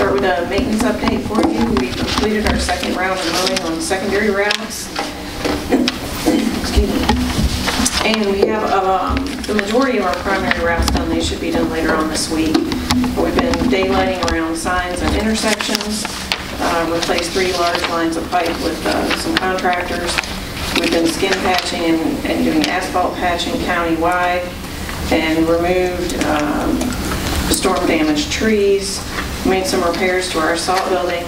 Start with a maintenance update for you. We completed our second round of mowing on secondary routes. Excuse me. And we have the majority of our primary routes done. They should be done later on this week. We've been daylighting around signs and intersections, replaced 3 large lines of pipe with some contractors. We've been skin patching and doing asphalt patching countywide, and removed storm damaged trees, made some repairs to our salt building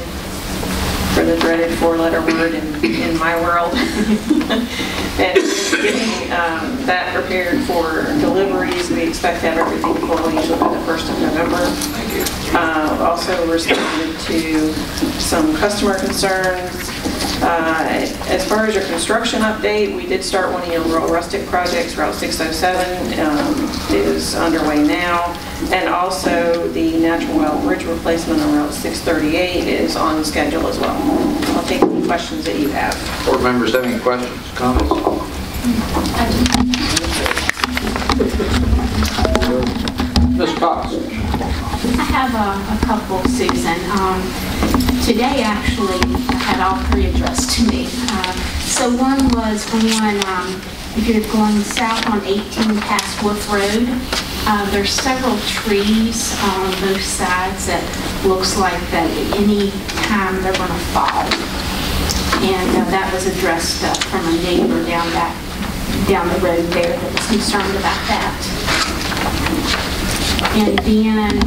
for the dreaded 4-letter word in my world, and getting that prepared for deliveries. We expect to have everything fully by the 1st of November. Also responded to some customer concerns. As far as your construction update, we did start one of your rural rustic projects. Route 607 is underway now, and also the natural well bridge replacement on Route 638 is on schedule as well. I'll take any questions that you have. Board members have any questions, comments? Ms. Cox. I have a couple, Susan. Today, actually, I had all 3 addressed to me. So one was on, if you're going south on 18 past Wolf Road, there's several trees on both sides that looks like that at any time they're going to fall. And that was addressed from a neighbor down the road there that was concerned about that. And then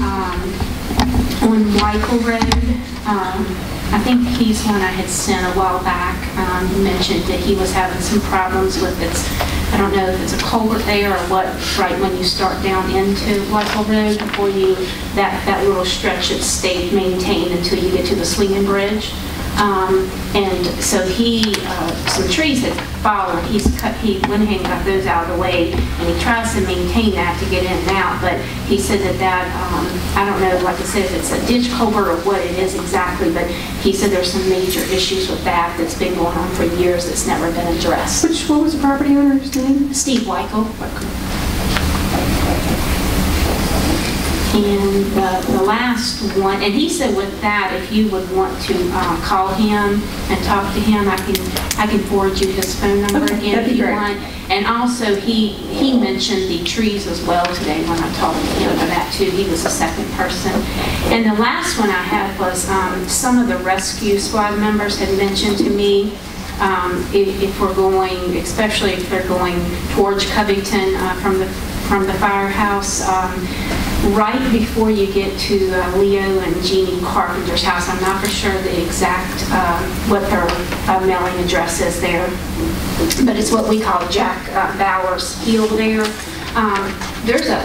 on Michael Road, I think he's one I had sent a while back. He mentioned that he was having some problems with I don't know if it's a culvert there or what, right when you start down into Michael Road before that little stretch that stayed maintained until you get to the swinging bridge. And so some trees had fallen. He went ahead and got those out of the way, and he tries to maintain that to get in and out. But he said that I don't know, like I said, if it's a ditch culvert or what it is exactly, but he said there's some major issues with that's been going on for years that's never been addressed. What was the property owner's name? Steve Weichel. And the last one, and he said with that, if you would want to call him and talk to him, I can forward you his phone number again if you want. And also he mentioned the trees as well today when I talked to him about that too. He was the second person. And the last one I had was some of the rescue squad members had mentioned to me if we're going, especially if they're going towards Covington from the firehouse, right before you get to Leo and Jeannie Carpenter's house. I'm not for sure the exact what their mailing address is there, but it's what we call Jack Bauer's Hill there. There's a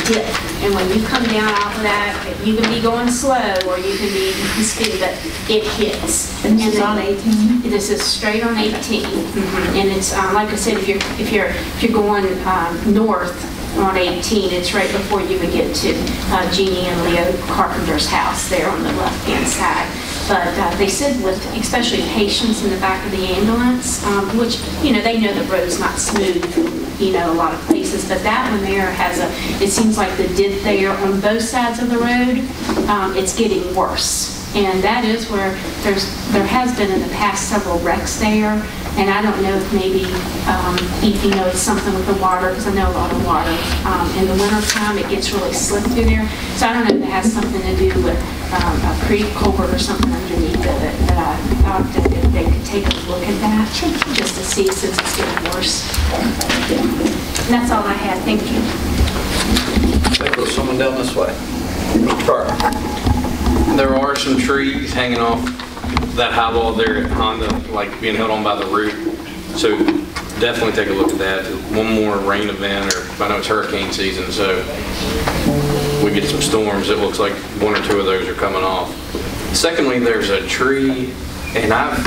dip, and when you come down off of that, you can be going slow or you can be speeding, but it hits. And this is on 18? This is straight on 18, and it's like I said, if you're going north on 18, it's right before you would get to Jeannie and Leo Carpenter's house there on the left-hand side. But they said with especially patients in the back of the ambulance, which, they know the road's not smooth, a lot of places, but that one there has it seems like the dip there on both sides of the road, it's getting worse. And that is where there has been in the past several wrecks there. And I don't know if maybe, it's something with the water, because I know a lot of water. In the wintertime, it gets really slick through there. So I don't know if it has something to do with a creek culvert or something underneath of it. But I thought that if they could take a look at that, just to see since it's getting worse. And that's all I had. Thank you. I think there's someone down this way. Mr. Carter. There are some trees hanging off that high wall there at Honda, like being held on by the root. So definitely take a look at that. One more rain event, or I know it's hurricane season, so we get some storms. It looks like 1 or 2 of those are coming off. Secondly, there's a tree, and I've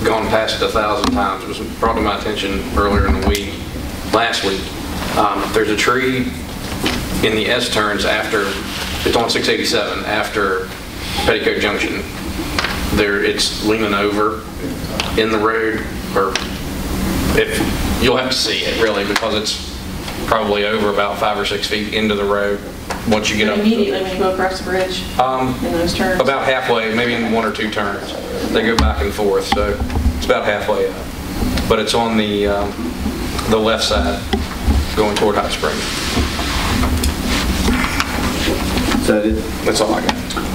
gone past it 1,000 times. It was brought to my attention earlier in the week, last week. There's a tree in the S-turns after, it's on 687, after Petticoat Junction. It's leaning over in the road, or you'll have to see it really, because it's probably over about 5 or 6 feet into the road. once you get up. Immediately when you go across the bridge in those turns? About halfway, maybe in 1 or 2 turns. They go back and forth, so it's about halfway up. But it's on the left side, going toward Hot Spring. Is that it? That's all I got.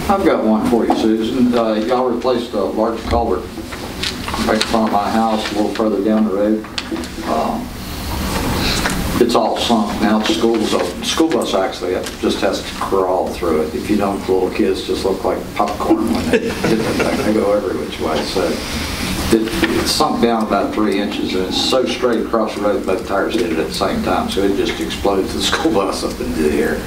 I've got one for you, Susan. Y'all replaced a large culvert right in front of my house, a little further down the road. It's all sunk now. The school's open. School bus actually just has to crawl through it. If you don't, the little kids just look like popcorn when they hit that thing. They go every which way. So it sunk down about 3 inches, and it's so straight across the road, both tires hit it at the same time. So it just exploded the school bus up into the air.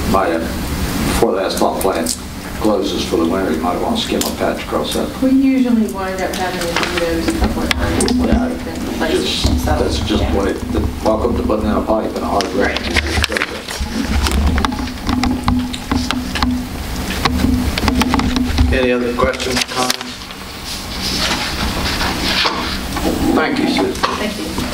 Before the asphalt plant closes for the winter, you might want to skim a patch across that. We usually wind up having to do those a couple of times. That's just what it, welcome to putting in a pipe in a hard road. Any other questions, comments? Thank you, Susan. Thank you.